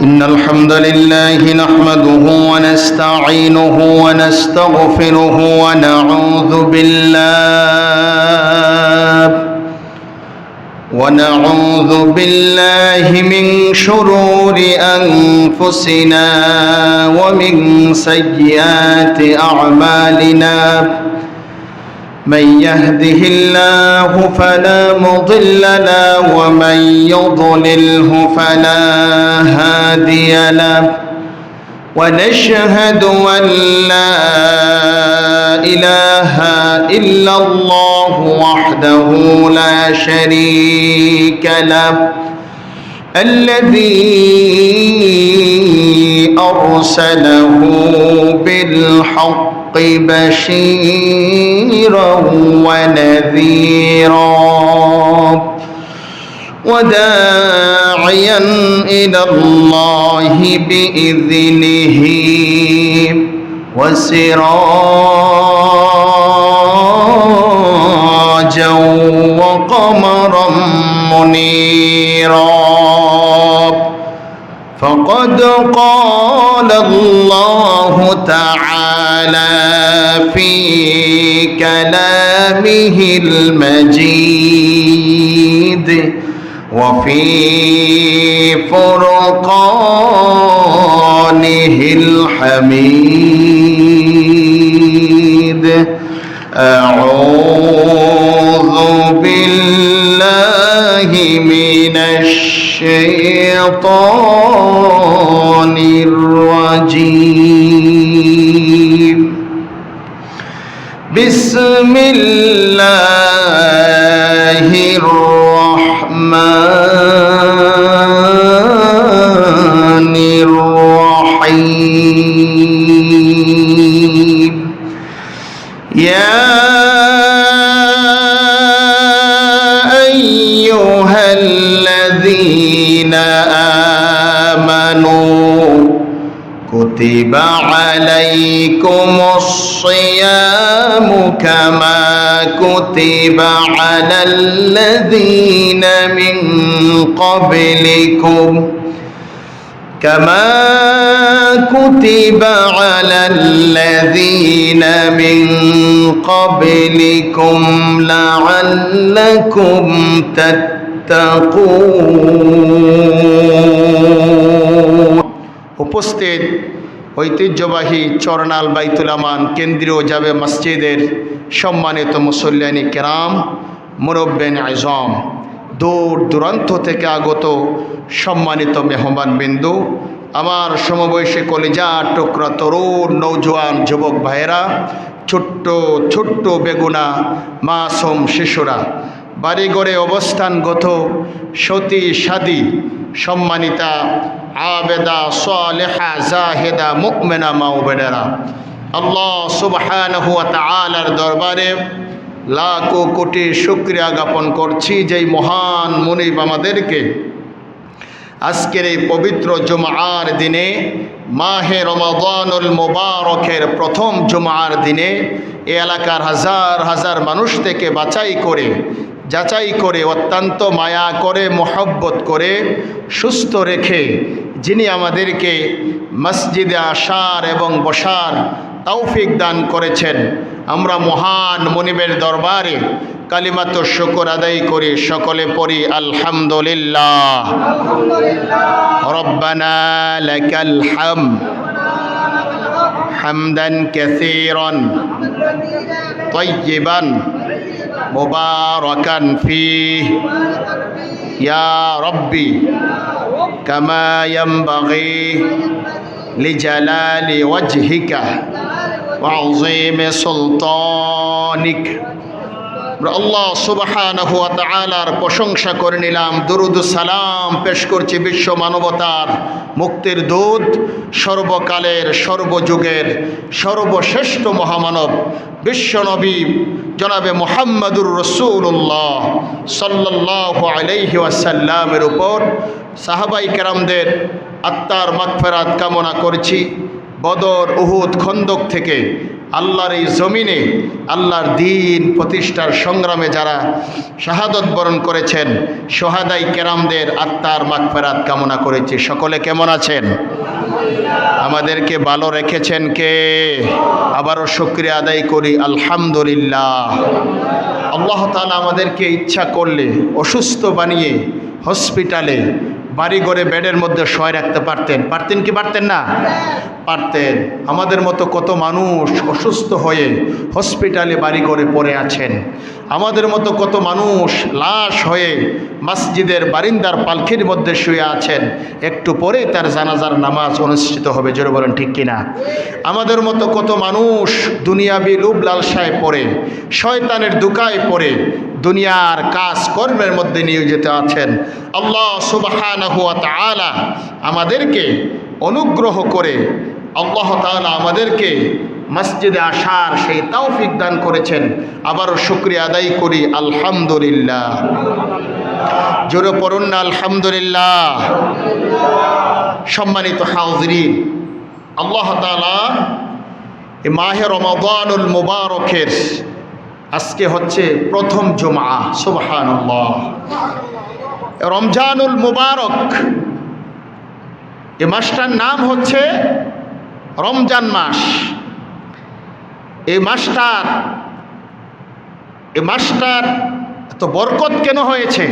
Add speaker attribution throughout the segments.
Speaker 1: إن الحمد لله نحمده ونستعينه ونستغفره ونعوذ بالله من شرور أنفسنا ومن سيئات أعمالنا من يهده الله فلا مضل له ومن يضلله فلا هادي له ونشهد أن لا إله إلا الله وحده لا شريك له الذي أرسله بالحق بشيرا ونذيرا وداعيا إلى الله بإذنه وسراجا وقمرا منيرا فقد قال الله تعالى في كلامه المجيد وفي فرقانه الحميد أعوذ بالله من الشيطان الرجيم بسم الله الرحمن الرحيم يا أيها الذين آمنوا كتب عليكم الصيام كما كتب على الذين من قبلكم لعلكم تتقون উপস্থিত ঐতিহ্যবাহী চরনাল বাইতুল আমান কেন্দ্রীয় জামে মসজিদের সম্মানিত মুসল্লিয়ানি কেরাম, মুরব্বিয়ান আযম, দূর দূরান্ত থেকে আগত সম্মানিত মেহমানবৃন্দ, আমার সমবয়সী কলিজার টুকরা তরুণ নৌজওয়ান যুবক ভাইয়েরা, ছোট্ট ছোট্ট বেগুনা মাসুম শিশুরা, বাড়িঘরে অবস্থানগত সতী সাদী, সম্মানিতা আবেদা সালেহা জাহেদা মুমিনা মা ও বোনেরা, আল্লাহ সুবহানাহু ওয়া তাআলার দরবারে লাখো কোটি শুকরিয়া জ্ঞাপন করছি যেই মহান মুনিব আমাদেরকে আজকের এই পবিত্র জুমার দিনে, মাহে রমাদানুল মুবারকের প্রথম জুমার দিনে এই এলাকার হাজার হাজার মানুষ থেকে যাচাই করে অত্যন্ত মায়া করে মহব্বত করে সুস্থ রেখে যিনি আমাদেরকে মসজিদে আসার এবং বসার তৌফিক দান করেছেন, আমরা মহান মুনিবের দরবারে কালিমাত শুকর আদায় করি। সকলে পড়ি আলহামদুলিল্লাহ। রব্বানা লাকাল হামদ হামদান কাসীরান তাইয়িবান মুবারাকান ফীহি ইয়া রাব্বি কামা ইয়ানবাগি লিজালালি ওয়াজহিকা ওয়া আযীমি সুলতানিক। আল্লাহ সুবহানাহু ওয়া তাআলার প্রশংসা করে নিলাম, দুরুদ সালাম পেশ করছি বিশ্ব মানবতার মুক্তির দূত, সর্বকালের সর্বযুগের সর্বশ্রেষ্ঠ মহামানব বিশ্বনবী জনাবে মুহাম্মদুর রাসূলুল্লাহ সাল্লাল্লাহু আলাইহি ওয়াসাল্লামের উপর সাহাবাই কেরামদের আত্মার মাগফিরাত কামনা করছি। বদর, উহুদ, খন্দক থেকে আল্লাহর এই জমিনে আল্লাহর দ্বীন প্রতিষ্ঠার সংগ্রামে যারা শাহাদত বরণ করেছেন, সোহাদাই কেরামদের আত্মার মাগফিরাত কামনা করেছি। সকলে কেমন আছেন? আমাদেরকে ভালো রেখেছেন কে? আবারও শুকরিয়া আদায় করি, আলহামদুলিল্লাহ। আল্লাহ তাআলা আমাদেরকে ইচ্ছা করলে অসুস্থ বানিয়ে হসপিটালে বাড়িঘরে বেডের মধ্যে শোয় রাখতে পারতেন। পারতেন কি পারতেন না? পারতেন। আমাদের মতো কত মানুষ অসুস্থ হয়ে হসপিটালে বাড়িঘরে পড়ে আছেন। আমাদের মতো কত মানুষ লাশ হয়ে মসজিদের বারিন্দার পালখির মধ্যে শুয়ে আছেন। একটু পরে তার জানাজার নামাজ অনুষ্ঠিত হবে, জোরে বলেন ঠিক কিনা? আমাদের মতো কত মানুষ দুনিয়াবি লোভ লালসায় পড়ে, শয়তানের দুকায় পড়ে দুনিয়ার কাজ কর্মের মধ্যে নিয়োজিত আছেন। আল্লাহ সুবহানাহু ওয়া তাআলা আমাদেরকে অনুগ্রহ করে আল্লাহ তাআলা আমাদেরকে মসজিদে আসার সেই তৌফিক দান করেছেন। আবারও শুকরিয়া আদায় করি, আলহামদুলিল্লাহ। জোরে পড়ুন না আলহামদুলিল্লাহ। সম্মানিত হাজিরিন, আল্লাহ তাআলা এই মাহে রমাদানুল মুবারকের আজকে হচ্ছে প্রথম জুমআ। সুবহানাল্লাহ। রমজানুল মুবারক, এই মাসটার নাম হচ্ছে রমজান মাস। এই মাসটার এত বরকত কেন হয়েছে?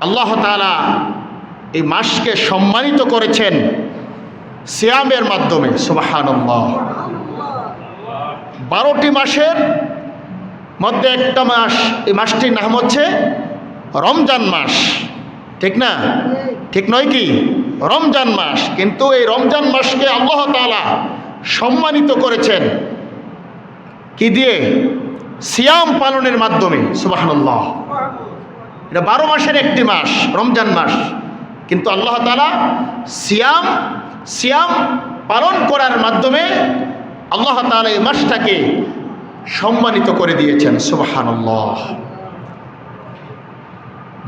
Speaker 1: আল্লাহ তাআলা এই মাসকে সম্মানিত করেছেন সিয়ামের মাধ্যমে। সুবহানাল্লাহ। 12টি মাসের মধ্যে একটা মাস, এই মাসটির নাম হচ্ছে রমজান মাস। ঠিক না? ঠিক নয় কি? রমজান মাস। কিন্তু এই রমজান মাসকে আল্লাহ তাআলা সম্মানিত করেছেন কি দিয়ে? সিয়াম পালনের মাধ্যমে। সুবহানাল্লাহ। এটা 12 মাসের একটি মাস রমজান মাস, কিন্তু আল্লাহ তাআলা সিয়াম পালন করার মাধ্যমে আল্লাহ তাআলা এই মাসটাকে সম্মানিত করে দিয়েছেন। সুবহানাল্লাহ।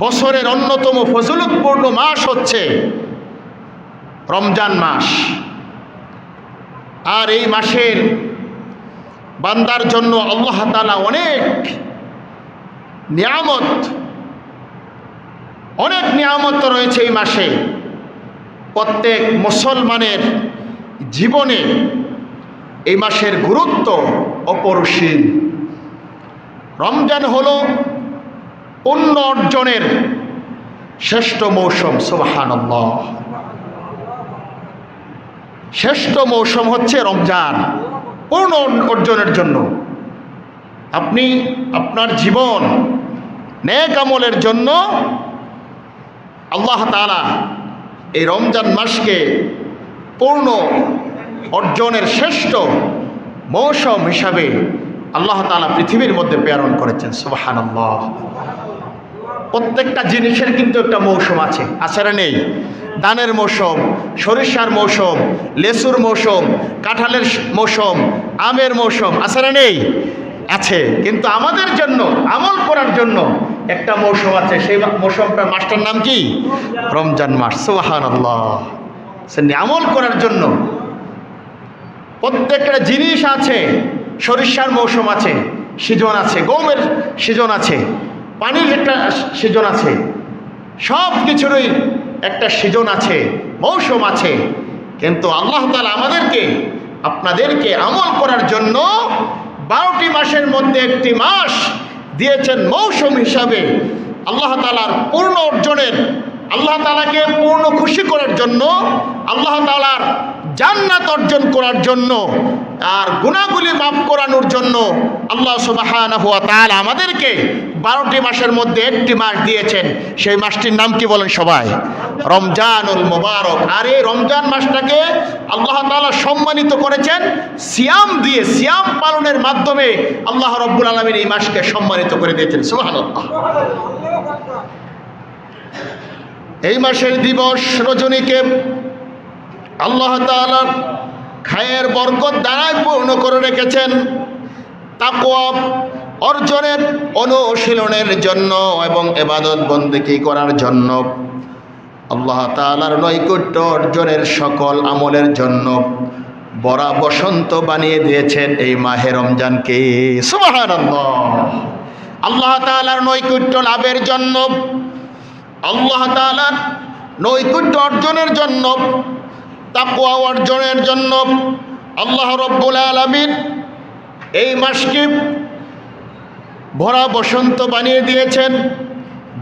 Speaker 1: বছরের অন্যতম ফজিলতপূর্ণ মাস হচ্ছে রমজান মাস। আর এই মাসের বান্দার জন্য আল্লাহ তাআলা অনেক নিয়ামত রয়েছে এই মাসে। প্রত্যেক মুসলমানের জীবনে এই মাসের গুরুত্ব অপরিসীম। রমজান হলো পুণ্য অর্জনের শ্রেষ্ঠ মৌসুম। সুবহানাল্লাহ। শ্রেষ্ঠ মৌসুম হচ্ছে রমজান পূর্ণ অর্জনের জন্য। আপনি আপনার জীবন নেক আমলের জন্য আল্লাহ তাআলা এই রমজান মাসকে পূর্ণ অর্জনের শ্রেষ্ঠ মৌসুম হিসাবে আল্লাহ তাআলা পৃথিবীর মধ্যে প্রেরণ করেছেন। সুবহানাল্লাহ। প্রত্যেকটা জিনিসের কিন্তু একটা মৌসুম আছে, আছে না নেই? ধানের মৌসুম, সরিষার মৌসুম, লেসুর মৌসুম, কাঁঠালের মৌসুম, আমের মৌসুম, আছে না নেই? আছে। কিন্তু আমাদের জন্য আমল করার জন্য একটা মৌসুম আছে। সেই মৌসুমটার মাসটার নাম কি? রমজান মাস। সুবহানাল্লাহ। সে আমল করার জন্য প্রত্যেকটা জিনিস আছে। সরিষার মৌসুম আছে, সিজন আছে, গমের সিজন আছে, পানির একটা সিজন আছে, সব কিছুরই একটা সিজন আছে, মৌসুম আছে। কিন্তু আল্লাহ তাআলা আমাদেরকে, আপনাদেরকে আমল করার জন্য 12টি মাসের মধ্যে একটি মাস দিয়েছেন মৌসুম হিসাবে। আল্লাহ তাআলার পূর্ণ অর্জনের, আল্লাহ তাআলাকে পূর্ণ খুশি করার জন্য, আল্লাহ তাআলার জান্নাত অর্জন করার জন্য, আর গুনাহগুলি মাফ করানোর জন্য আল্লাহ সুবহানাহু ওয়া তাআলা আমাদেরকে 12টি মাসের মধ্যে একটি মাস দিয়েছেন। সেই মাসটির নাম কি বলেন সবাই? রমজানুল মুবারক। আর এই রমজান মাসটাকে আল্লাহ তাআলা সম্মানিত করেছেন সিয়াম দিয়ে। সিয়াম পালনের মাধ্যমে আল্লাহ রাব্বুল আলামিন এই মাসকে সম্মানিত করে দিয়েছেন। সুবহানাল্লাহ। এই মাসের দিবস রজনীকে আল্লাহ তাআলা খায়ের বরকত দ্বারাই পূর্ণ করে রেখেছেন। তাকওয়া অর্জনের, অনুশীলনের জন্য এবং ইবাদত বন্দেগী করার জন্য আল্লাহ তাআলার নৈকট্য অর্জনের সকল আমলের জন্য বড়া বসন্ত বানিয়ে দিয়েছেন এই মাহে রমজানকে। সুবহানাল্লাহ। আল্লাহ তাআলার নৈকট্য লাভের জন্য, আল্লাহ তাআলার নৈকট্য অর্জনের জন্য, তাকওয়া অর্জনের জন্য আল্লাহ রাব্বুল আলামিন এই মাসকে ভরা বসন্ত বানিয়ে দিয়েছেন।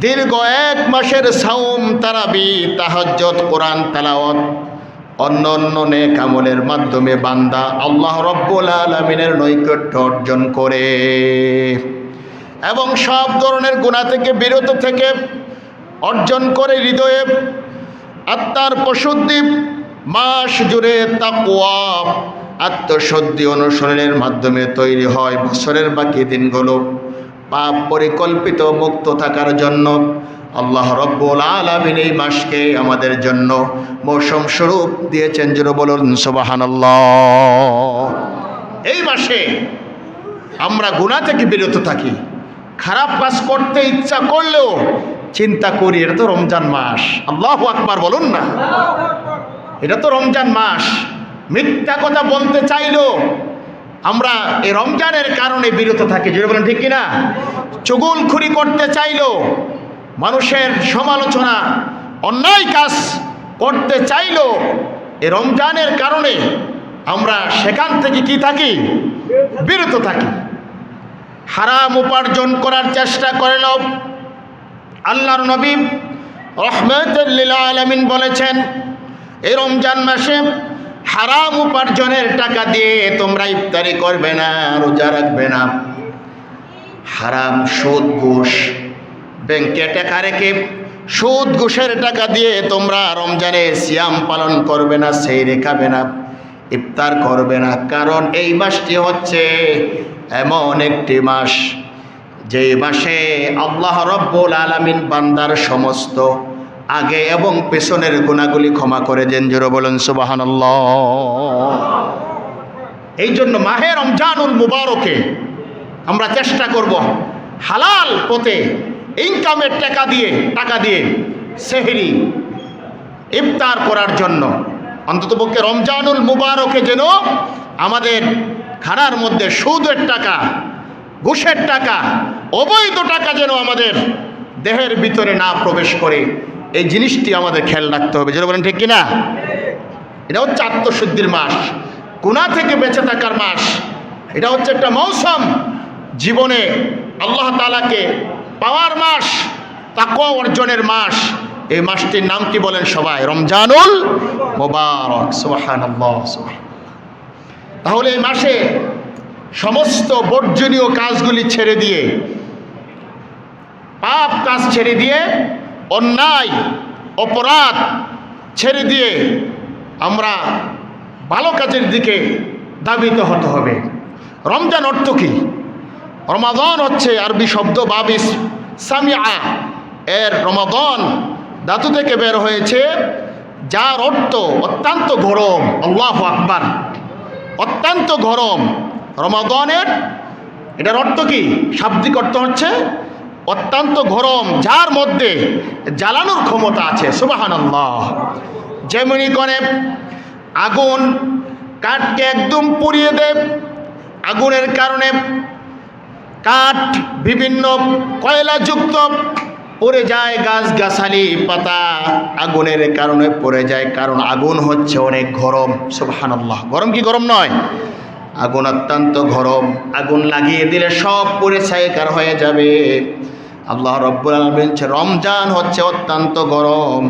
Speaker 1: দীর্ঘ 1 মাসের সাওম, তারাবি, তাহাজ্জুদ, কোরআন তেলাওয়াত, অন্য অন্য নেক আমলের মাধ্যমে বান্দা আল্লাহ রাব্বুল আলামিনের নৈকট্য অর্জন করে এবং সব ধরনের গুনাহ থেকে বিরত থেকে অর্জন করে হৃদয়ে আত্মার পশুদ্ধি, মাস জুড়ে তাকওয়া আত্মশুদ্ধি অনুসরণের মাধ্যমে তৈরি হয়। বছরের বাকি দিনগুলো পাপ পরিকল্পিত মুক্ত থাকার জন্য আল্লাহ রাব্বুল আলামিন এই মাসকে আমাদের জন্য মৌসুম স্বরূপ দিয়েছেন। জোরে বলুন সুবহানাল্লাহ। এই মাসে আমরা গুনাহ থেকে বিরত থাকি, খারাপ কাজ করতে ইচ্ছা করলেও চিন্তা করি এটা তো রমজান মাস। আল্লাহু আকবার বলুন না, এটা তো রমজান মাস। মিথ্যা কথা বলতে চাইলেও আমরা এই রমজানের কারণে বিরত থাকি। জোরে বলেন ঠিক কিনা? চুগলখুরি করতে চাইলেও, মানুষের সমালোচনা, অন্যায় কাজ করতে চাইলেও এই রমজানের কারণে আমরা সেখান থেকে কি থাকি? বিরত থাকি। হারাম উপার্জন করার চেষ্টা করলেও আল্লাহর নবী রাহমাতুল লিল আলামিন বলেছেন, এই রমজান মাসে হারাম উপার্জনের টাকা দিয়ে তোমরা ইফতারি করবে না, রোজা রাখবে না। হারাম, সুদ, ঘুষ, ব্যাংকে টাকা রেখে সুদ ঘুষের টাকা দিয়ে তোমরা রমজানে সিয়াম পালন করবে না, সেহরি খাবে না, ইফতার করবে না। কারণ এই মাসটি হচ্ছে এমন একটি মাস যেই মাসে আল্লাহ রাব্বুল আলামিন বান্দার সমস্ত আগে এবং পেছনের গুনাহগুলি ক্ষমা করে দেন। জোরে বলুন সুবহানাল্লাহ। এই জন্য মাহে রমজানুল মুবারকে আমরা চেষ্টা করব হালাল পথে ইনকামের টাকা দিয়ে সেহরি, ইফতার করার জন্য। অন্ততপক্ষে রমজানুল মুবারকে যেন আমাদের খানার মধ্যে সুদের টাকা, ঘুষের টাকা, অবৈধ টাকা যেন আমাদের দেহের ভিতরে না প্রবেশ করে, এই জিনিসটি আমাদের খেয়াল রাখতে হবে। যেটা বলেন ঠিক কিনা? এটা হচ্ছে আত্মশুদ্ধির মাস, গুনাহ থেকে বেঁচে থাকার মাস। এটা হচ্ছে একটা মৌসুম, জীবনে আল্লাহ তাআলাকে পাওয়ার মাস, তাকওয়া অর্জনের মাস। এই মাসটির নাম কি বলেন সবাই? রমজানুল মুবারক। সুবহানাল্লাহ। তাহলে এই মাসে সমস্ত বর্জনীয় কাজগুলি ছেড়ে দিয়ে, পাপ কাজ ছেড়ে দিয়ে, অন্যায় অপরাধ ছেড়ে দিয়ে আমরা ভালো কাজের দিকে ধাবিত হতে হবে। রমজান অর্থ কি? রমাদান হচ্ছে আরবি শব্দ বাবিস সামিআ, এর রমাদান ধাতু থেকে বের হয়েছে, যার অর্থ অত্যন্ত গরম। আল্লাহু আকবার। অত্যন্ত গরম রমাদানের, এটার অর্থ কি? শাব্দিক অর্থ হচ্ছে অত্যন্ত গরম, যার মধ্যে জ্বালানোর ক্ষমতা আছে। সুবহানাল্লাহ। যেমনি করে আগুন কাঠকে একদম পুড়িয়ে দেয়, আগুনের কারণে কাঠ বিভিন্ন কয়লাযুক্ত পড়ে যায়, গাছগাছালি পাতা আগুনের কারণে পড়ে যায়, কারণ আগুন হচ্ছে অনেক গরম। সুবহানাল্লাহ। গরম কি গরম নয়? আগুন অত্যন্ত গরম। আগুন লাগিয়ে দিলে সব পুড়ে ছাইকার হয়ে যাবে। আল্লাহ রাব্বুল আলামিন বলছে রমজান হচ্ছে অত্যন্ত গরম,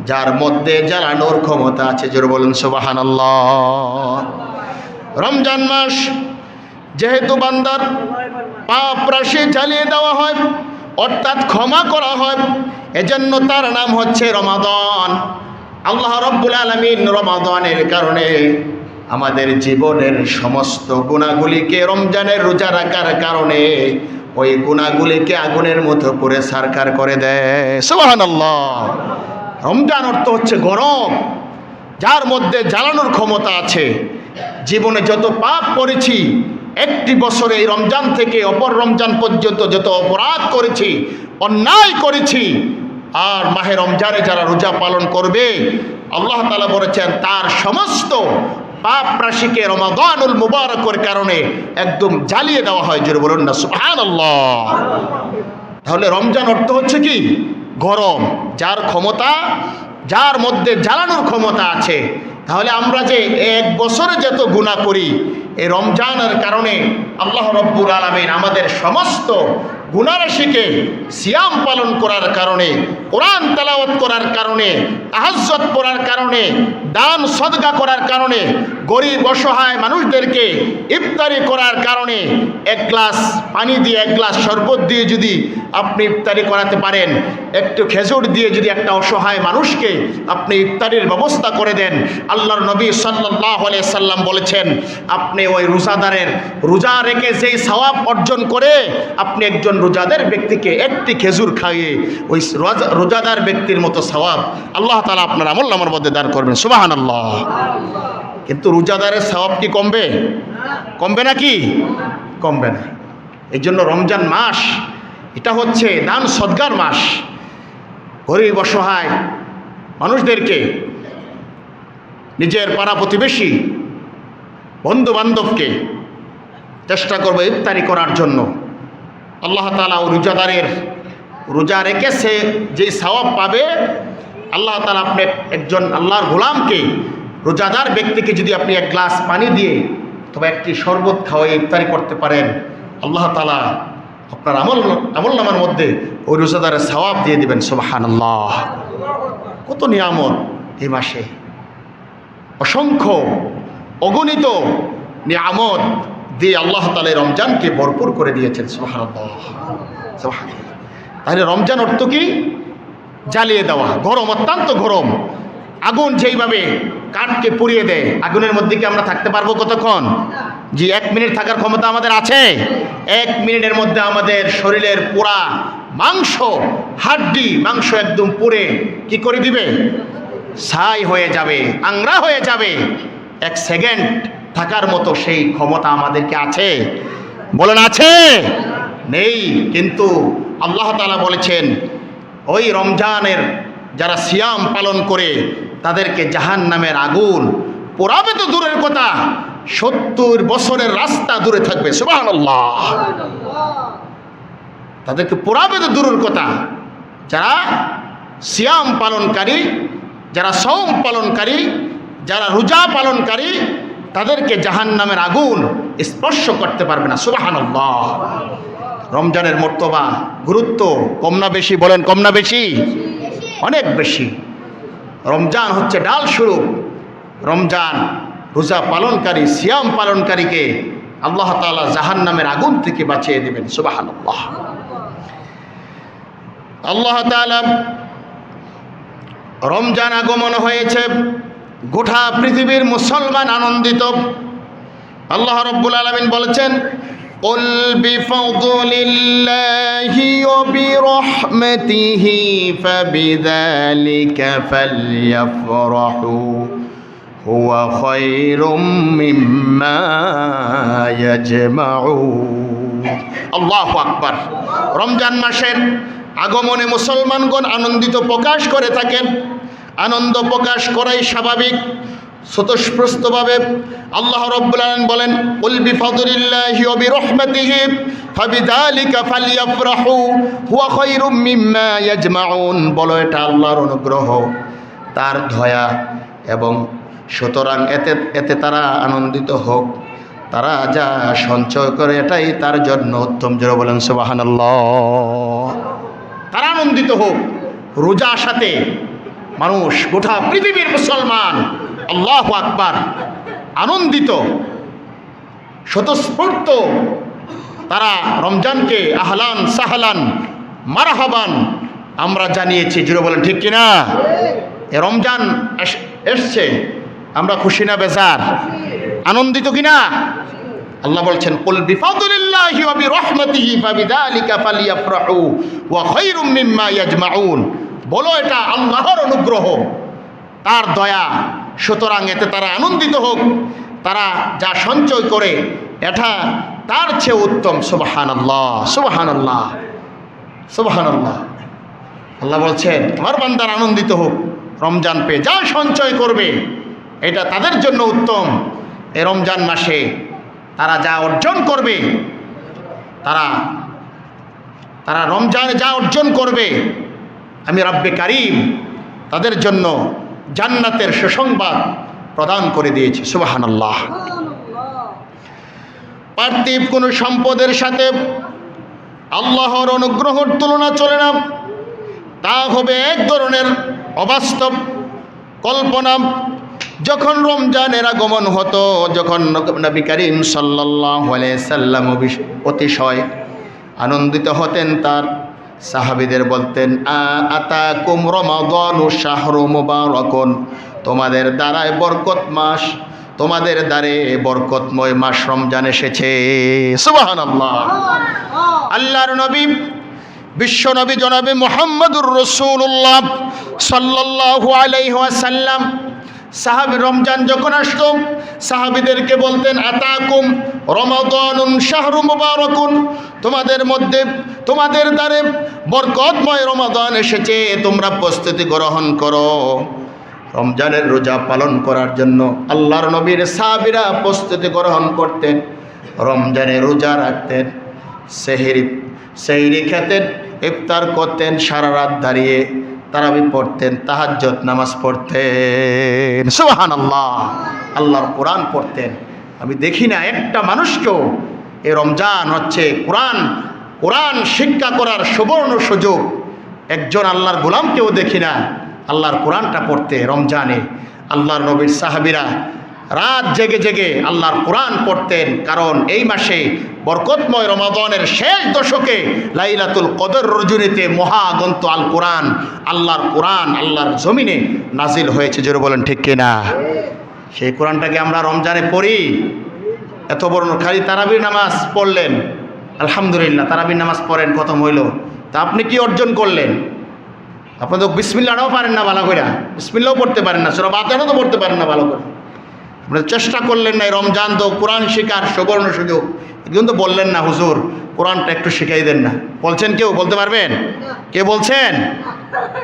Speaker 1: যার মধ্যে জ্বালানোর ক্ষমতা আছে। জোরে বলুন সুবহানাল্লাহ। রমজান মাস যেহেতু বান্দার পাপ রাশি জ্বালিয়ে দেওয়া হয়, অর্থাৎ ক্ষমা করা হয়, এজন্য তার নাম হচ্ছে রমাদান। আল্লাহ রাব্বুল আলামিন রমাদানের কারণে আমাদের জীবনের সমস্ত গুনাহগুলিকে, রমজানের রোজা রাখার কারণে ওই গুনাহগুলিকে আগুনের মতো করে সারকার করে দেয়। সুবহানাল্লাহ। রমজান অর্থ হচ্ছে গরম, যার মধ্যে জ্বালানোর ক্ষমতা আছে। জীবনে যত পাপ করেছি, একটি বছরে এই রমজান থেকে অপর রমজান পর্যন্ত যত অপরাধ করেছি, অন্যায় করেছি, আর মাহে রমজানে যারা রোজা পালন করবে আল্লাহ তাআলা বলেছেন তার সমস্ত পাপ রাশিকে রমাদানুল মুবারকের কারণে একদম জ্বালিয়ে দেওয়া হয়। জোরে বলুন না সুবহানাল্লাহ। তাহলে রমজান অর্থ হচ্ছে কি? গরম, যার ক্ষমতা, যার মধ্যে জ্বালানোর ক্ষমতা আছে। তাহলে আমরা যে এক বছরে যত গুনাহ করি, এই রমজানের কারণে আল্লাহ রব্বুল আলামিন আমাদের সমস্ত গুনাহরাশিকে সিয়াম পালন করার কারণে, কোরআন তেলাওয়াত করার কারণে, তাহাজ্জুদ পড়ার কারণে, দান সদকা করার কারণে, গরিব অসহায় মানুষদেরকে ইফতারি করার কারণে এক গ্লাস পানি দিয়ে, এক গ্লাস শরবত দিয়ে যদি আপনি ইফতারি করাতে পারেন, একটু খেজুর দিয়ে যদি একটা অসহায় মানুষকে আপনি ইফতারির ব্যবস্থা করে দেন, আল্লাহর নবী সাল্লাল্লাহু আলাইহি সাল্লাম বলেছেন আপনি ওই রোজাদারের রোজা রেখে যেই সওয়াব অর্জন করে আপনি একজন রোজাদার ব্যক্তিকে একটি খেজুর খাইয়ে ওই রোজাদার ব্যক্তির মতো সওয়াব আল্লাহ তাআলা আপনার আমলনামার মধ্যে দান করবেন। সুবহানাল্লাহ। কিন্তু রোজাদারের সওয়াব কি কমবে? কমবে নাকি? কমবে না। এই জন্য রমজান মাস এটা হচ্ছে দান সদকার মাস। গরিব অসহায় মানুষদেরকে, নিজের পাড়া প্রতিবেশী, বন্ধু বান্ধবকে চেষ্টা করবে ইফতারি করার জন্য। আল্লাহ তাআলা ও রোজাদারের রোজা রেখে সে যেই সওয়াব পাবে, আল্লাহ তাআলা আপনি একজন আল্লাহর গোলামকে, রোজাদার ব্যক্তিকে যদি আপনি এক গ্লাস পানি দিয়ে তবে একটি শরবত খাওয়াই ইফতারি করতে পারেন, আল্লাহ তাআলা আপনার আমলনামার মধ্যে ওই রোজাদারের সওয়াব দিয়ে দিবেন। সুবহানাল্লাহ। কত নিয়ামত এই মাসে, অসংখ্য অগণিত নিয়ামত দিয়ে আল্লাহ তাআলা রমজানকে ভরপুর করে দিয়েছেন। সুবহানাল্লাহ, সুবহানাল্লাহ। তাহলে রমজান অর্থ কি? জ্বালিয়ে দেওয়া। গরম, অত্যন্ত গরম। আগুন যেইভাবে কাঠকে পুড়িয়ে দেয়, আগুনের মধ্যে কি আমরা থাকতে পারবো কতক্ষণ? জি, 1 মিনিট থাকার ক্ষমতা আমাদের আছে? 1 মিনিটের মধ্যে আমাদের শরীরের পুরা মাংস, হাড্ডি মাংস একদম পুড়ে কি করে দিবে? ছাই হয়ে যাবে, আংরা হয়ে যাবে। 1 সেকেন্ড থাকার মতো সেই ক্ষমতা আমাদেরকে আছে? বলেন আছে? নেই। কিন্তু আল্লাহ তাআলা বলেছেন ওই রমজানের যারা সিয়াম পালন করে তাদেরকে জাহান্নামের আগুন পোড়াবে তো দূরের কথা, 70 বছরের রাস্তা দূরে থাকবে। সুবহানাল্লাহ। তাদেরকে পোড়াবে তো দূরের কথা। যারা সিয়াম পালনকারী, যারা সওম পালনকারী, যারা রোজা পালনকারী, তাদেরকে জাহান্নামের আগুন স্পর্শ করতে পারবে না। সুবহানাল্লাহ। রমজানের মর্তবা, গুরুত্ব কম না বেশি? বলেন কম না বেশি? অনেক বেশি। রমজান হচ্ছে ডাল স্বরূপ। রমজান রোজা পালনকারী, সিয়াম পালনকারীকে আল্লাহ তাআলা জাহান্নামের আগুন থেকে বাঁচিয়ে দেবেন। সুবহানাল্লাহ। আল্লাহ তাআলা রমজান আগমন হয়েছে, গোটা পৃথিবীর মুসলমান আনন্দিত। আল্লাহ রাব্বুল আলামিন বলেছেন قل بفضل الله وبرحمته فبذلك فليفرحوا هو خير مما يجمعون। আল্লাহু আকবার। রমজান মাসের আগমনে মুসলমানগণ আনন্দিত প্রকাশ করে থাকেন। আনন্দ প্রকাশ করাই স্বাভাবিক। স্বতঃস্ফূর্তভাবে আল্লাহ রাব্বুল আলামিন বলেন কুল বিফাদলিল্লাহি ওয়া বিরহমাতিহি ফাবিযালিকা ফালইফরাহু হুয়া খায়রুম মিম্মা ইয়াজমাউন। বলো এটা আল্লাহর অনুগ্রহ, তার দয়া, এবং সুতরাং এতে তারা আনন্দিত হোক। তারা যা সঞ্চয় করে এটাই তার জন্য উত্তম। জোরে বলেন সুবহানাল্লাহ। তারা আনন্দিত হোক। রোজার সাথে মানুষ, গোটা পৃথিবীর মুসলমান আল্লাহু আকবার আনন্দিত, স্বতঃস্ফূর্ত। তারা রমজানকে আহলান সাহলান মারহাবান আমরা জানিয়েছি। জোরে বলেন ঠিক কিনা? এ রমজান এসছে, আমরা খুশি না বেজার? আনন্দিত কিনা? আল্লাহ বলছেন কুল বিফাদলিল্লাহি ওয়া বিরহমাতিহি ফাবিযালিকা ফালইফরাহু ওয়া খায়রুম মিম্মা ইয়াজমাউন। বলো এটা আল্লাহর অনুগ্রহ, তার দয়া, সুতরাং এতে তারা আনন্দিত হোক। তারা যা সঞ্চয় করে এটা তার চেয়ে উত্তম। সুবহানাল্লাহ, সুবহানাল্লাহ, সুবহানাল্লাহ। আল্লাহ বলছেন আমার বান্দার আনন্দিত হোক রমজান পেয়ে, যা সঞ্চয় করবে এটা তাদের জন্য উত্তম। এই রমজান মাসে তারা যা অর্জন করবে, তারা রমজানে যা অর্জন করবে, আমি রব্বে কারিম তাদের জন্য জান্নাতের সুসংবাদ প্রদান করে দিয়েছি। সুবহানাল্লাহ। পার্থিব কোনো সম্পদের সাথে আল্লাহর অনুগ্রহের তুলনা চলে না। তা হবে এক ধরনের অবাস্তব কল্পনা। যখন রমজানের আগমন হতো, যখন নবী করিম সাল্লাল্লাহু আলাইহি সাল্লাম অতিশয় আনন্দিত হতেন, তার সাহাবীদের বলতেন আতাকুম রমাদানু শাহরু মুবারাকুন, তোমাদের দ্বারায় বরকত মাস, তোমাদের দ্বারে বরকতময় মাস রমজান এসেছে। সুবহানাল্লাহ। আল্লাহর নবী বিশ্ব নবী জনাবে মুহাম্মদুর রাসূলুল্লাহ সাল্লাল্লাহু আলাইহি ওয়াসাল্লাম সাহাবী রমজান যখন আসতো সাহাবীদেরকে বলতেন আতাকুম রমাদানুন শাহরু মুবারাকুন, তোমাদের মধ্যে তোমাদের দ্বারে বরকতময় রমাদান এসেছে, তোমরা প্রস্তুতি গ্রহণ করো রমজানের রোজা পালন করার জন্য। আল্লাহর নবীর সাহাবীরা প্রস্তুতি গ্রহণ করতেন, রমজানে রোজা রাখতেন, সেহরি খেতেন, ইফতার করতেন, সারা রাত দাঁড়িয়ে তারাবি পড়তেন, তাহাজ্জুদ নামাজ পড়তেন। সুবহানাল্লাহ। আল্লাহর কোরআন পড়তেন। আমি দেখি না একটা মানুষকেও, এই রমজান হচ্ছে কোরআন শিক্ষা করার সুবর্ণ সুযোগ, একজন আল্লাহর গোলামকেও দেখি না আল্লাহর কোরআনটা পড়তে রমজানে। আল্লাহর নবীর সাহাবীরা রাত জেগে জেগে আল্লাহর কোরআন পড়তেন, কারণ এই মাসে বরকতময় রমাদানের শেষ দশকে লাইলাতুল কদর রজনীতে মহাগ্রন্থ আল কোরআন, আল্লাহর কোরআন আল্লাহর জমিনে নাজিল হয়েছে। জোরে বলেন ঠিক কিনা? সেই কোরআনটাকে আমরা রমজানে পড়ি। এত বড় খালি তারাবির নামাজ পড়লেন, আলহামদুলিল্লাহ তারাবির নামাজ পড়েন, খতম হইল, তা আপনি কি অর্জন করলেন? আপনি তো বিসমিল্লাহও পারেন না ভালো করে, বিসমিল্লাহও পড়তে পারেন না, সূরা ফাতিহাও তো পড়তে পারেন না ভালো করে। আপনারা চেষ্টা করলেন না, রমজান তো কোরআন শেখার সুবর্ণ সুযোগ, কিন্তু বললেন না হুজুর কোরআনটা একটু শিখাই দেন না। বলছেন কেউ? বলতে পারবেন? কে বলছেন?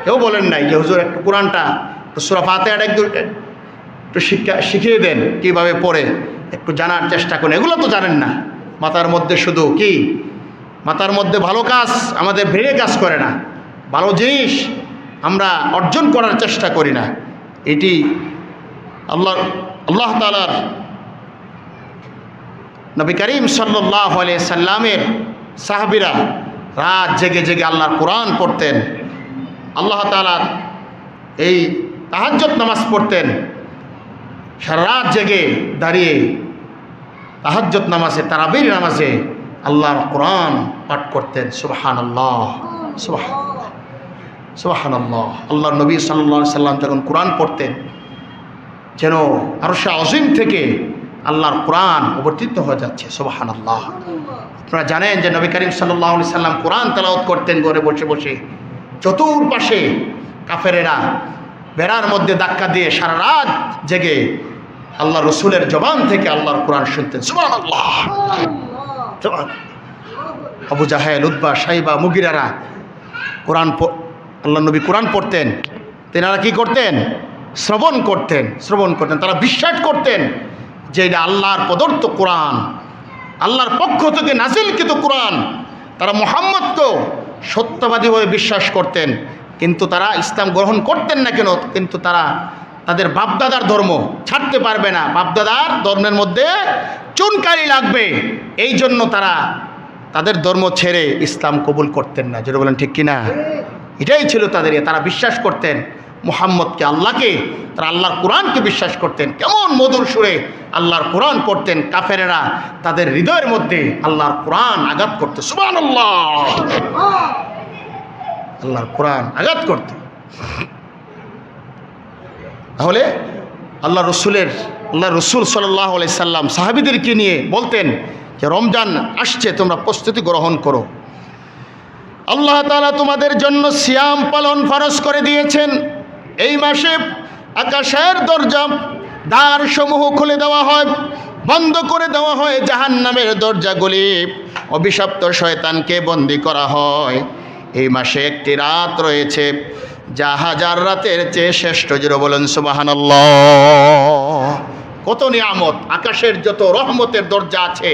Speaker 1: কেউ বলেন নাই যে হুজুর একটু কোরআনটা সূরা ফাতিহাটা একটু শিখিয়ে দেন, কীভাবে পড়ে একটু জানার চেষ্টা করেন। এগুলো তো জানেন না। মাথার মধ্যে শুধু কি, মাথার মধ্যে ভালো কাজ আমাদের ব্রেনে কাজ করে না, ভালো জিনিস আমরা অর্জন করার চেষ্টা করি না। এটি আল্লাহ তাআলার নবী করিম সাল্লাল্লাহু আলাইহি সাল্লামের সাহাবীরা রাত জেগে জেগে আল্লাহর কোরআন পড়তেন, আল্লাহ তাআলা এই তাহাজ্জুদ নামাজ পড়তেন, সারা রাত জেগে দাঁড়িয়ে তাহাজ্জুদ নামাজে, তারাবির নামাজে আল্লাহর কোরআন পাঠ করতেন। সুবহানাল্লাহ, সুবহানাল্লাহ, সুবহানাল্লাহ। আল্লাহর নবী সাল্লাল্লাহু আলাইহি সাল্লাম যখন কোরআন পড়তেন, যেন আরশে আজিম থেকে আল্লাহর কোরআন অবতীর্ণ হয়ে যাচ্ছে। সুবহানাল্লাহ। আপনারা জানেন যে নবী করিম সাল্লাল্লাহু আলাইহি সাল্লাম কোরআন তেলাওয়াত করতেন ঘরে বসে বসে, চতুর্পাশে কাফেরেরা বেড়ার মধ্যে ধাক্কা দিয়ে সারা রাত জেগে আল্লাহ রসুলের জবান থেকে আল্লাহর কোরআন শুনতেন। সুবহানাল্লাহ। আবু জাহেল, উতবা, শাইবা, মুগিরারা আল্লাহ নবী কোরআন পড়তেন, তেনারা কি করতেন? শ্রবণ করতেন। তারা বিশ্বাস করতেন যে এটা আল্লাহর প্রদত্ত কোরআন, আল্লাহর পক্ষ থেকে নাজিলকৃত কোরআন। তারা মুহাম্মদকেও সত্যবাদী বলে বিশ্বাস করতেন, কিন্তু তারা ইসলাম গ্রহণ করতেন না কেন? কিন্তু তারা তাদের বাপদাদার ধর্ম ছাড়তে পারবে না, বাপদাদার ধর্মের মধ্যে চুনকারি লাগবে, এই জন্য তারা তাদের ধর্ম ছেড়ে ইসলাম কবুল করতেন না। যেটা বলেন ঠিক কিনা? এটাই ছিল তাদের। তারা বিশ্বাস করতেন মুহাম্মদকে, আল্লাহকে, তারা আল্লাহর কোরআনকে বিশ্বাস করতেন। কেমন মধুর সুরে আল্লাহর কোরআন পড়তেন, কাফেরেরা তাদের হৃদয়ের মধ্যে আল্লাহর কোরআন আঘাত করতে। সুবহানাল্লাহ। আল্লাহর কোরআন আঘাত করতে। তাহলে আল্লাহ রসুল সাল্লাল্লাহু আলাইহি সাল্লাম সাহাবীদেরকে নিয়ে বলতেন যে রমজান আসছে, তোমরা প্রস্তুতি গ্রহণ করো। আল্লাহ তাআলা তোমাদের জন্য সিয়াম পালন ফরজ করে দিয়েছেন। এই মাসে আকাশের দরজা দ্বার সমূহ খুলে দেওয়া হয়, বন্ধ করে দেওয়া হয়, জাহান্নামের দরজাগুলি, অভিশপ্ত শয়তানকে বন্দী করা হয়। এই মাসে একটি রাত রয়েছে যা হাজার রাতের চেয়ে শ্রেষ্ঠ। জোরে বলেন সুবহানাল্লাহ। কত নিয়ামত! আকাশের যত রহমতের দরজা আছে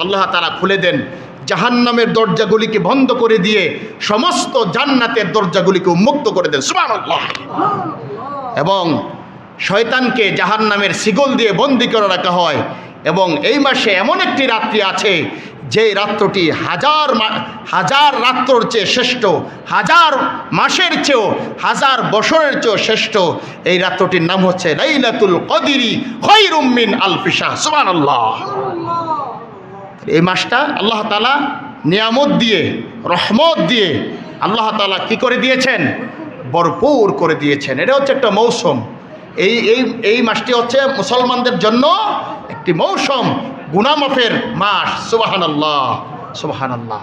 Speaker 1: আল্লাহ তাআলা খুলে দেন, জাহান্নামের দরজাগুলিকে বন্ধ করে দিয়ে সমস্ত জান্নাতের দরজাগুলিকে উন্মুক্ত করে দেন, সুবহানাল্লাহ। এবং শয়তানকে জাহান্নামের শিকল দিয়ে বন্দী করে রাখা হয়। এবং এই মাসে এমন একটি রাত্রি আছে যে রাত্রটি হাজার রাত্রর চেয়ে শ্রেষ্ঠ, হাজার মাসের চেয়েও, হাজার বছরের চেয়েও শ্রেষ্ঠ। এই রাত্রটির নাম হচ্ছে লাইলাতুল কদরি খায়রুম মিন আলফি শাহর, সুবহানাল্লাহ। এই মাসটা আল্লাহ তাআলা নিয়ামত দিয়ে, রহমত দিয়ে আল্লাহ তাআলা কি করে দিয়েছেন? ভরপুর করে দিয়েছেন। এটা হচ্ছে একটা মৌসুম। এই মাসটি হচ্ছে মুসলমানদের জন্য একটি মৌসুম, গুনাহ মাফের মাস, সুবহানাল্লাহ, সুবহানাল্লাহ।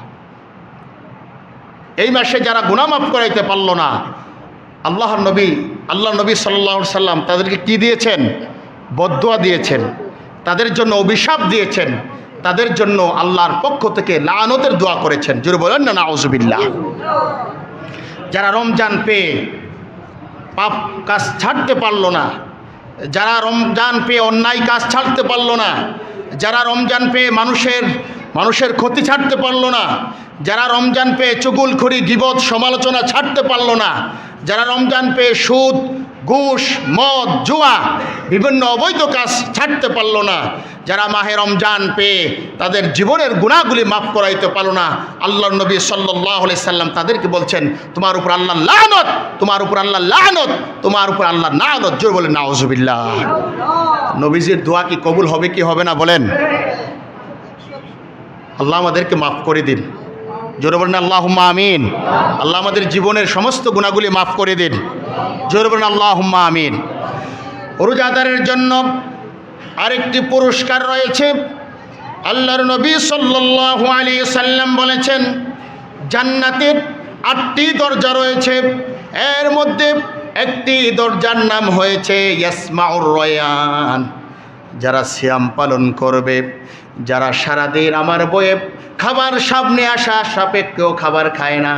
Speaker 1: এই মাসে যারা গুনাহ মাফ করাইতে পারল না, আল্লাহ নবী সাল্লাল্লাহু আলাইহি সাল্লাম তাদেরকে কি দিয়েছেন? বদদুয়া দিয়েছেন, তাদের জন্য অভিশাপ দিয়েছেন, তাদের জন্য আল্লাহর পক্ষ থেকে লাআনতের দোয়া করেছেন। জোরে বলেন না নাউজুবিল্লাহ। যারা রমজান পেয়ে পাপ কাজ ছাড়তে পারলো না, যারা রমজান পেয়ে অন্যায় কাজ ছাড়তে পারলো না, যারা রমজান পেয়ে মানুষের ক্ষতি ছাড়তে পারলো না, যারা রমজান পেয়ে চুগলখড়ি, গীবত, সমালোচনা ছাড়তে পারলো না, যারা রমজান পেয়ে সুদ, ঘুষ, মদ, জুয়া, বিভিন্ন অবৈধ কাজ ছাড়তে পারলো না, যারা মাহে রমজান পেয়ে তাদের জীবনের গুনাহগুলি মাফ করাইতে পারলো না, আল্লাহর নবী সাল্লাল্লাহু আলাইহি সাল্লাম তাদেরকে বলছেন, তোমার উপর আল্লাহর লানত, তোমার উপর আল্লাহর লানত, তোমার উপর আল্লাহর লানত। জোরে বলেন নাউজুবিল্লাহ। নবীজির দোয়া কি কবুল হবে কি হবে না বলেন? আল্লাহ আমাদেরকে মাফ করে দিন। জোরে বলেন আল্লাহুম্মা আমিন। আল্লাহ আমাদের জীবনের সমস্ত গুনাহগুলি মাফ করে দিন। জোরে বলেন আল্লাহুম্মা আমিন। রোজাদারের জন্য আরেকটি পুরস্কার রয়েছে। আল্লাহর নবী সাল্লাল্লাহু আলাইহি সাল্লাম বলেছেন, জান্নাতের 8টি দরজা রয়েছে, এর মধ্যে একটি দরজার নাম হয়েছে ইয়াসমাউর রয়ান। যারা সিয়াম পালন করবে, যারা সারাদিন আমার বয়ে খাবার সামনে আসা সাপেক্ষেও খাবার খায় না,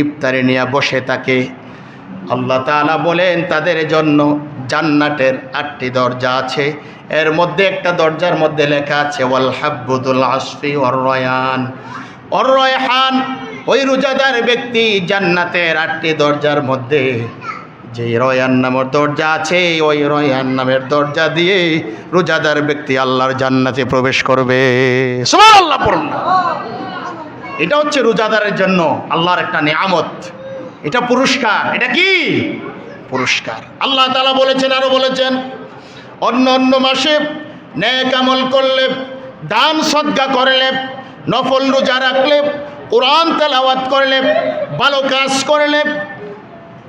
Speaker 1: ইফতারে নিয়ে বসে থাকে, আল্লাহ তাআলা বলেন তাদের জন্য জান্নাতের 8টি দরজা আছে। এর মধ্যে একটা দরজার মধ্যে লেখা আছে ওয়াল হাব্বুল আসফি ওয়ার রয়ান ওয়ার রায়হান। ওই রোজাদার ব্যক্তি জান্নাতের 8টি দরজার মধ্যে যে রয়ান নামের দরজা আছে, ওই রয়ান নামের দরজা দিয়ে রোজাদার ব্যক্তি আল্লাহর জান্নাতে প্রবেশ করবে। সুবহানাল্লাহ পড়ুন। এটা হচ্ছে রোজাদারের জন্য আল্লাহর একটা নিয়ামত, এটা পুরস্কার। এটা কি পুরস্কার? আল্লাহ তাআলা বলেছেন, আরো বলেছেন, অন্য মাসে নেক আমল করলে, দান সদকা করলে, নফল রোজা রাখলে, কোরআন তেলাওয়াত করলে, ভালো কাজ করলে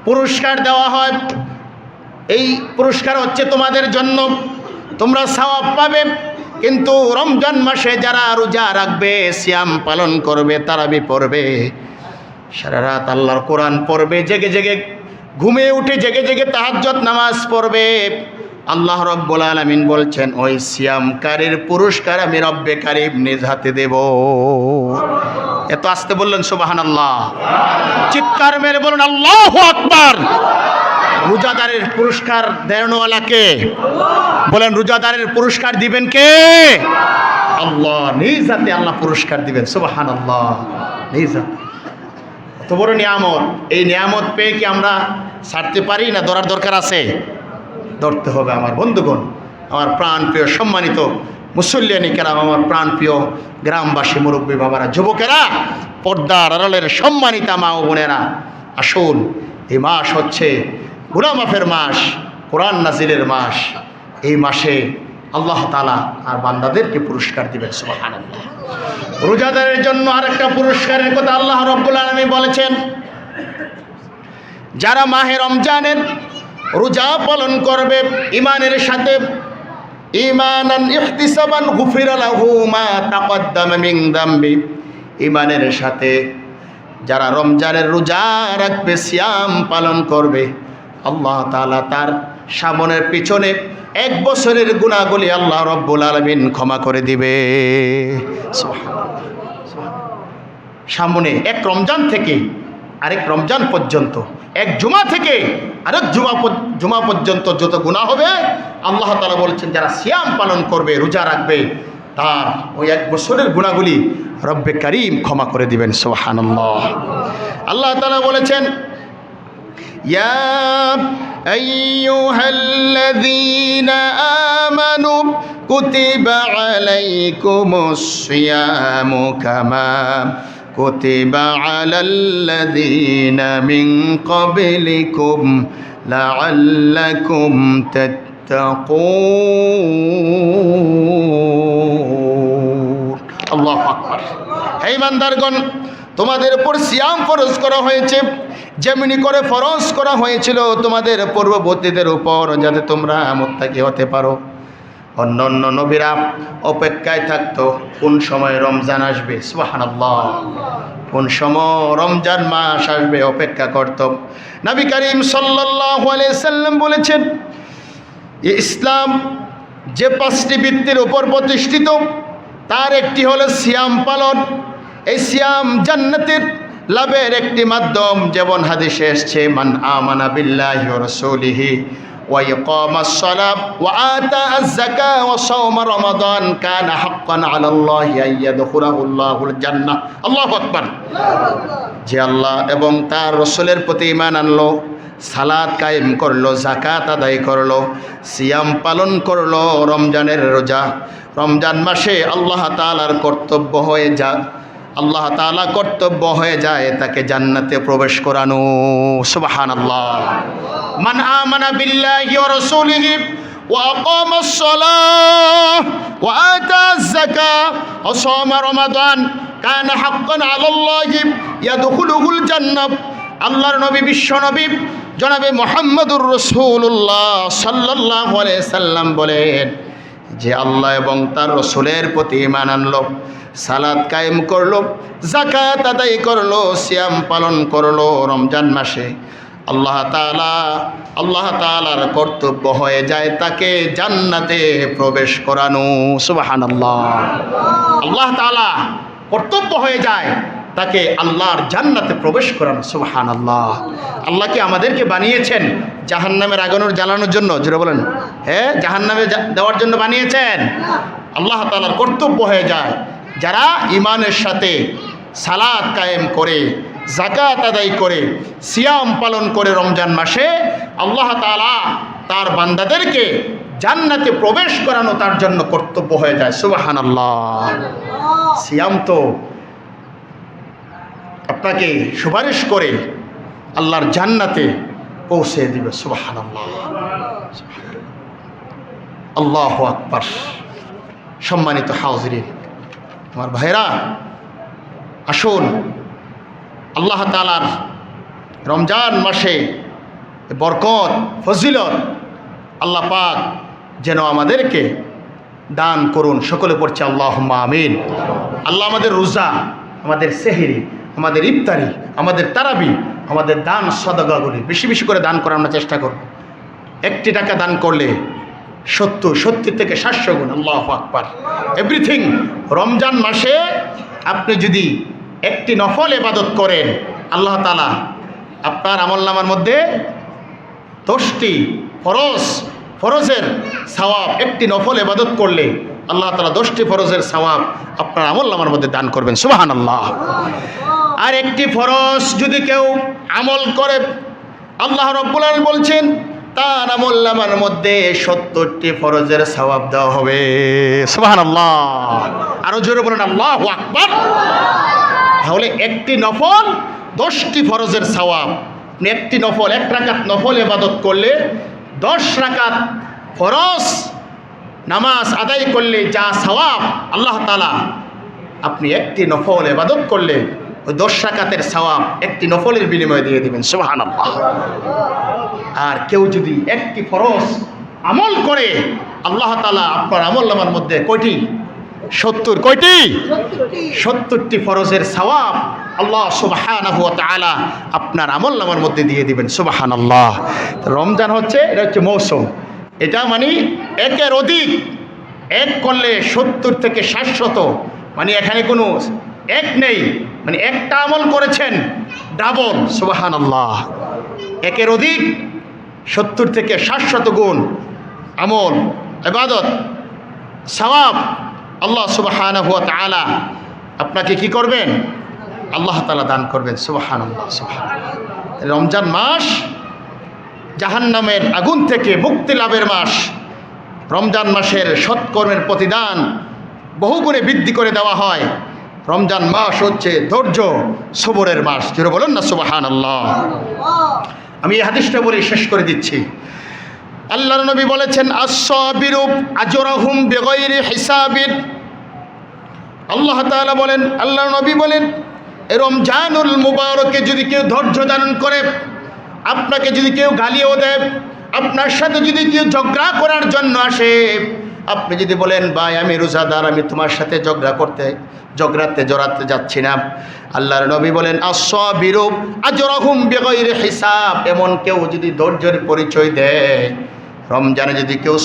Speaker 1: পুরস্কার দেওয়া হয়। এই পুরস্কার হচ্ছে তোমাদের জন্য, তোমরা সওয়াব পাবে। কিন্তু রমজান মাসে যারা রোজা রাখবে, সিয়াম পালন করবে, তারাবি পড়বে, সারা রাত আল্লাহর কোরআন পড়বে, জেগে জেগে ঘুমে উঠে জেগে জেগে তাহাজ্জুদ নামাজ পড়বে, আল্লাহ রাব্বুল আলামিন বলছেন ওই সিয়ামকারীর পুরস্কার আমি রব্বে কারীম নিজ হাতে দেব। এত আসতে বললেন সুবহানাল্লাহ। চিৎকার মেরে বলুন আল্লাহু আকবার। রোজাদারের পুরস্কার দেনওয়ালা কে? বলেন রোজাদারের পুরস্কার দিবেন কে? আল্লাহ নিজ হাতে আল্লাহ পুরস্কার দিবেন। সুবহানাল্লাহ, নিজ হাতে। কত বড় নিয়ামত! এই নিয়ামত পেয়ে কি আমরা ছাড়তে পারি না? ধরার দরকার আছে, ধরতে হবে। আমার বন্ধুগণ, আমার প্রাণ প্রিয় সম্মানিত মুসল্লিয়ানি কেরাম, আমার প্রাণ প্রিয় গ্রামবাসী, মুরব্বী বাবারা, যুবকেরা, পর্দার আড়ালের সম্মানিতা মা ও বোনেরা, আসুন, এই মাস হচ্ছে গুনাহ মাফের মাস, কোরআন নাজিলের মাস। এই মাসে আল্লাহ তাআলা আর বান্দাদেরকে পুরস্কার দিবেন। সুবহানাল্লাহ। রোজাদারের জন্য আরেকটা পুরস্কারের কথা আল্লাহ রাব্বুল আলামিন বলেছেন, যারা মাহে রমজানের রোজা পালন করবে ঈমানের সাথে, ঈমানান ইহতিসাবান গুফিরা লাহু মা তাকদ্দামা মিন যামবি, ঈমানের সাথে যারা রমজানের রোজা রাখবে, সিয়াম পালন করবে, আল্লাহ তাআলা তার সামনের পিছনে 1 বছরের গুনাহগুলি আল্লাহ রাব্বুল আলামিন ক্ষমা করে দিবে। সুবহানাল্লাহ। সামনে 1 রমজান থেকে আরেক রমজান পর্যন্ত, এক জুমা থেকে আরেক জুমা পর্যন্ত যত গুনাহ হবে, আল্লাহ তাআলা বলেছেন যারা সিয়াম পালন করবে, রোজা রাখবে, তার ওই এক বছরের গুনাহগুলি রব্বে কারীম ক্ষমা করে দিবেন। সুবহানাল্লাহ। আল্লাহ তাআলা বলেছেন, ইয়া আইয়ুহাল্লাযীনা আমানু কুতিবা আলাইকুমুস সিয়ামু কামা কুতিবা আলাল্লাযীনা মিন ক্বাবলিকুম লাআল্লাকুম তাত্তাকুন। আল্লাহু আকবার। হে ইমানদারগণ, তোমাদের উপর সিয়াম ফরজ করা হয়েছে যেমনি করে ফরজ করা হয়েছিল তোমাদের পূর্ববর্তীদের উপর, যাতে তোমরা মুত্তাকি হতে পারো। অন্য অন্য নবীরা অপেক্ষায় থাকতো কোন সময় রমজান আসবে, সুবহানাল্লাহ, কোন সময় রমজান মাস আসবে অপেক্ষা করত। নবী করিম সাল্লাল্লাহু আলাইহি সাল্লাম বলেছেন, ইসলাম যে 5টি ভিত্তির উপর প্রতিষ্ঠিত, তার একটি হলো সিয়াম পালন। এই সিয়াম জান্নাতের লাভের একটি মাধ্যম। যেমন হাদিসে এসেছে, মান আমানা বিল্লাহি ওয়া রাসূলিহি ওয়া ইকামাস সালাত ওয়া আতাআজ যাকাত ওয়া সাওমা রমাদান কানা হাক্কান আলাল্লাহি আইয়াদখুলাহুল্লাহুল জান্নাহ। আল্লাহু আকবার। যে আল্লাহ এবং তার রাসূলের প্রতি ঈমান আনলো, সালাত কায়েম করলো, যাকাত আদায় করলো, সিয়াম পালন করলো, রমজানের রোজা, রমজান মাসে আল্লাহ তাআলার কর্তব্য হয়ে যায়, আল্লাহ তাআলা কর্তব্য হয়ে যায় তাকে জান্নাতে প্রবেশ করানো। সুবহানাল্লাহ। মান আমানা বিল্লাহি ওয়া রাসূলিহি ওয়া আকামাস সালাহ ওয়া আতাআজ যাকাত ওয়া সাওমা রমাদান কানা হাক্কান আলাল্লাহি ইয়াদখুলুহুল জান্নাহ। আল্লাহর নবী, বিশ্ব নবী জনাবে মুহাম্মদুর রাসূলুল্লাহ সাল্লাল্লাহু আলাইহি সাল্লাম বলেন, যে আল্লাহ এবং তার রাসূলের প্রতি ঈমান আনলো, সালাত কায়েম করলো, যাকাত আদায় করলো, সিয়াম পালন করলো, রমজান মাসে আল্লাহ তাআলার কর্তব্য হয়ে যায় তাকে জান্নাতে প্রবেশ করানো। সুবহানাল্লাহ। আল্লাহ তাআলা কর্তব্য হয়ে যায় তাকে আল্লাহর জান্নাতে প্রবেশ করানো। সুবহানাল্লাহ। আল্লাহ কি আমাদেরকে বানিয়েছেন জাহান্নামের আগুনের জ্বালানোর জন্য? জোরে বলেন, হ্যাঁ, জাহান্নামে দেওয়ার জন্য বানিয়েছেন? আল্লাহ তাআলার কর্তব্য হয়ে যায় যারা ঈমানের সাথে সালাত কায়েম করে, যাকাত আদায় করে, সিয়াম পালন করে রমজান মাসে, আল্লাহ তাআলা তার বান্দাদেরকে জান্নাতে প্রবেশ করানো তার জন্য কর্তব্য হয়ে যায়। সুবহানাল্লাহ। সিয়াম তো আপনাকে সুপারিশ করে আল্লাহর জান্নাতে পৌঁছে দিবে। সুবহানাল্লাহ। আল্লাহু আকবার। সম্মানিত হাজিরিন, আমার ভাইরা, আসুন আল্লাহ তাআলার রমজান মাসে বরকত, ফজিলত আল্লাহ পাক যেন আমাদেরকে দান করুন। সকলে পড়ছে আল্লাহুম্মা আমিন। আল্লাহ আমাদের রোজা, আমাদের সেহরি, আমাদের ইফতারি, আমাদের তারাবি, আমাদের দান সদকাগুলি বেশি বেশি করে দান করার আমরা চেষ্টা করব। 1 টাকা দান করলে 70 থেকে 700 গুণ। আল্লাহু আকবার। এভরিথিং। রমজান মাসে আপনি যদি একটি নফল ইবাদত করেন, আল্লাহ তাআলা আপনার আমলনামার মধ্যে 10টি ফরজের সওয়াব, একটি নফল ইবাদত করলে আল্লাহ তাআলা 10টি ফরজের সওয়াব আপনার আমলনামার মধ্যে দান করবেন। সুবহানাল্লাহ। আর একটি ফরজ যদি কেউ আমল করে, আল্লাহ রাব্বুল আলামিন বলছেন তার আমলনামার মধ্যে 70টি ফরজের সওয়াব দেওয়া হবে। সুবহানাল্লাহ। আরো জোরে বলেন আল্লাহু আকবার। তাহলে একটি নফল 10টি ফরজের সওয়াব। একটি নফল, 1 রাকাত নফল ইবাদত করলে 10 রাকাত ফরজ নামাজ আদায় করলে যা সওয়াব আল্লাহ তাআলা, আপনি একটি নফল ইবাদত করলে ওই 10 রাকাতের সওয়াব একটি নফলের বিনিময়ে দিয়ে দিবেন। সুবহানাল্লাহ। আর কেউ যদি একটি ফরজ আমল করে, আল্লাহ তাআলা আপনার আমলনামার মধ্যে কয়টি? 70। কয়টি? 70টি ফরজের সওয়াব আল্লাহ সুবহানাহু ওয়া তাআলা আপনার আমলনামার মধ্যে দিয়ে দিবেন। সুবহানাল্লাহ। রমজান হচ্ছে, এটা হচ্ছে মৌসুম। এটা মানে একের অধিক, এক করলে 70 থেকে 700, মানে এখানে কোনো এক নেই, মানে একটা আমল করেছেন ডাবল, সুবহানাল্লাহ, একের অধিক 70 থেকে 700 গুণ আমল, ইবাদত, সওয়াব আল্লাহ সুবহানাহু ওয়া তাআলা আপনাকে কি করবেন? আল্লাহ তাআলা দান করবেন। সুবহানাল্লাহ, সুবহানাল্লাহ। রমজান মাস জাহান্নামের আগুন থেকে মুক্তি লাভের মাস। রমজান মাসের সৎকর্মের প্রতিদান বহুগুণে বৃদ্ধি করে দেওয়া হয়। রমজান মাস হচ্ছে ধৈর্য সবরের মাস। যেটা বলেন না সুবহানাল্লাহ। আমি এই হাদিসটা বলে শেষ করে দিচ্ছি। আল্লাহর নবী বলেছেন, আস-সাবিরু আজরাহুম বিগাইরি হিসাবিন। আল্লাহ তাআলা বলেন, আল্লাহর নবী বলেন, রমজানুল মুবারকে যদি কেউ ধৈর্য ধারণ করে, আপনাকে যদি কেউ গালিও দেয়, আপনার সাথে যদি কেউ ঝগড়া করার জন্য আসে, আপনি যদি বলেন ভাই আমি রোজাদার, আমি তোমার সাথে ঝগড়াতে জড়াতে যাচ্ছি না, আল্লাহর নবী বলেন আস-সাবিরু আজরাহুম বিগাইরি হিসাব। এমন কেউ যদি ধৈর্যের পরিচয় দেয়, রমজানে যদি কেউ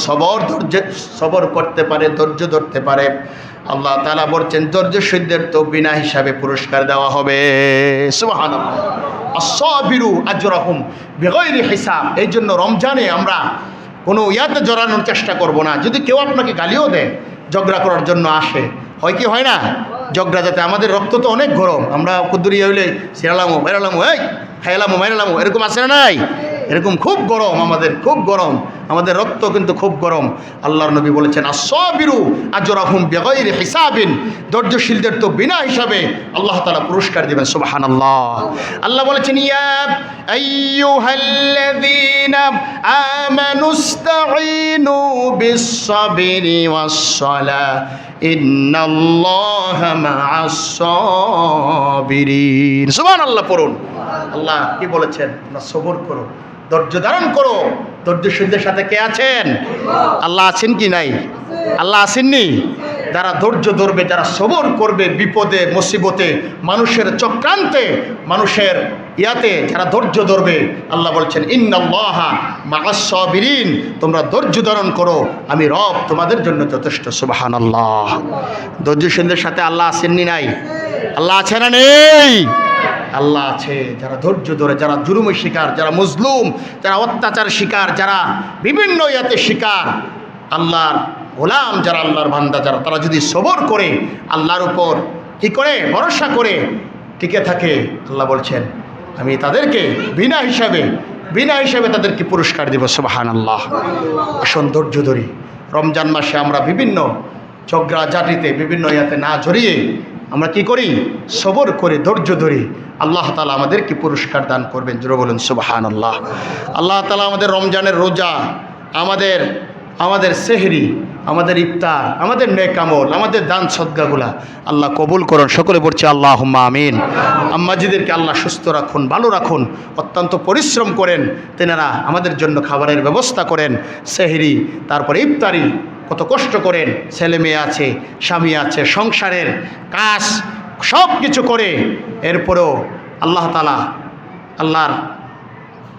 Speaker 1: সবর করতে পারে, ধৈর্য ধরতে পারে, আল্লাহ তাআলা বলছেন ধৈর্যশীলদের তো বিনা হিসাবে পুরস্কার দেওয়া হবে। সুবহানাল্লাহ। আস-সাবিরু আজরাহুম বিগাইরি হিসাব। এই জন্য রমজানে আমরা কোনো ইয়াতে জড়ানোর চেষ্টা করব না। যদি কেউ আপনাকে গালিও দেয়, ঝগড়া করার জন্য আসে, হয় কি হয় না? ঝগড়া যাতে, আমাদের রক্ত তো অনেক গরম, আমরা কুদুরিয়া হইলে সিরালামো বেরালামো, এই খাইলামো মাইরালামো, এরকম আছে না নাই? এরকম খুব গরম, আমাদের খুব গরম, আমাদের রক্ত কিন্তু খুব গরম। আল্লাহর নবী বলেছেন আস-সাবিরু আজরাহুম বিগাইরি হিসাবিন। ধৈর্যশীলদের তো বিনা হিসাবে আল্লাহ তাআলা পুরস্কার দিবেন। সুবহানাল্লাহ। আল্লাহ বলেছেন ইয়া আইয়ুহাল্লাযীনা আমানুস্তাঈনু বিস-সাবরি ওয়াস-সালাহ ইন্নাল্লাহা মা'আস-সাবিরিন। সুবহানাল্লাহ পড়ুন। আল্লাহ কি বলেছেন? তোমরা সবর করো, ধৈর্য ধারণ করো। ধৈর্যশীলদের সাথে কে আছেন? আল্লাহ আছেন কি নাই? আল্লাহ আসেননি? যারা ধৈর্য ধরবে, যারা সবর করবে, বিপদে মুসিবতে, মানুষের চক্রান্তে, মানুষের ইয়াতে যারা ধৈর্য ধরবে, আল্লাহ বলছেন ইন্নাল্লাহা মা'আস-সাবিরিন। তোমরা ধৈর্য ধারণ করো, আমি রব তোমাদের জন্য যথেষ্ট। সুবহানাল্লাহ। ধৈর্যশীলদের সাথে আল্লাহ আসেননি নাই? আল্লাহ আছে না নেই? আল্লাহ আছে। যারা ধৈর্য ধরে, যারা জুলুমের শিকার, যারা মজলুম, যারা অত্যাচার শিকার, যারা বিভিন্ন ইয়াতে শিকার, আল্লাহর গোলাম যারা, আল্লাহর বান্দা যারা, তারা যদি সবর করে, আল্লাহর উপর কি করে ভরসা করে টিকে থাকে, আল্লাহ বলছেন আমি তাদেরকে বিনা হিসাবে তাদেরকে পুরস্কার দেব। সুবহানাল্লাহ। আসুন ধৈর্য ধরি। রমজান মাসে আমরা বিভিন্ন ঝগড়া জাতিতে, বিভিন্ন ইয়াতে না জড়িয়ে আমরা কি করি? সবর করে ধৈর্য ধরি। আল্লাহ তাআলা আমাদেরকে পুরস্কার দান করবেন। জোরে বলুন সুবহানাল্লাহ। আল্লাহ তাআলা আমাদের রমজানের রোজা, আমাদের সেহরি, আমাদের ইফতার, আমাদের নেক আমল, আমাদের দান সদকাগুলা আল্লাহ কবুল করুন। সকলে বলছি আল্লাহুম্মা আমিন। আম্মাজিদেরকে আল্লাহ সুস্থ রাখুন, ভালো রাখুন। অত্যন্ত পরিশ্রম করেন তেনারা, আমাদের জন্য খাবারের ব্যবস্থা করেন, সেহরি, তারপরে ইফতারি, কত কষ্ট করেন। ছেলে মেয়ে আছে, স্বামী আছে, সংসারের কাজ সব কিছু করে, এরপরেও আল্লাহ তাআলা আল্লাহর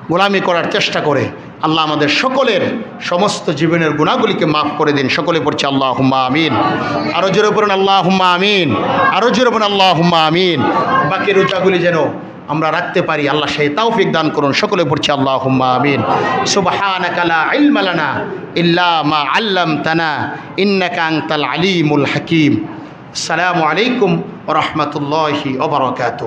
Speaker 1: গোলামি করার চেষ্টা করে। আল্লাহ আমাদের সকলের সমস্ত জীবনের গুনাহগুলিকে মাফ করে দিন। সকলে পড়ছে আল্লাহুম্মা আমিন। আরো জোরে পড়ুন আল্লাহুম্মা আমিন। আরো জোরে পড়ুন আল্লাহুম্মা আমিন। বাকি রোজাগুলি যেন আমরা রাখতে পারি, আল্লাহ সেই তৌফিক দান করুন। সকলে পড়ছে আল্লাহুম্মা আমিন। সুবহানাকা লা ইলমা লানা ইল্লা মা আল্লামতানা ইন্নাকা আনতাল আলিমুল হাকীম। আসসালামু আলাইকুম ওয়া রাহমাতুল্লাহি ওয়া বারাকাতুহু।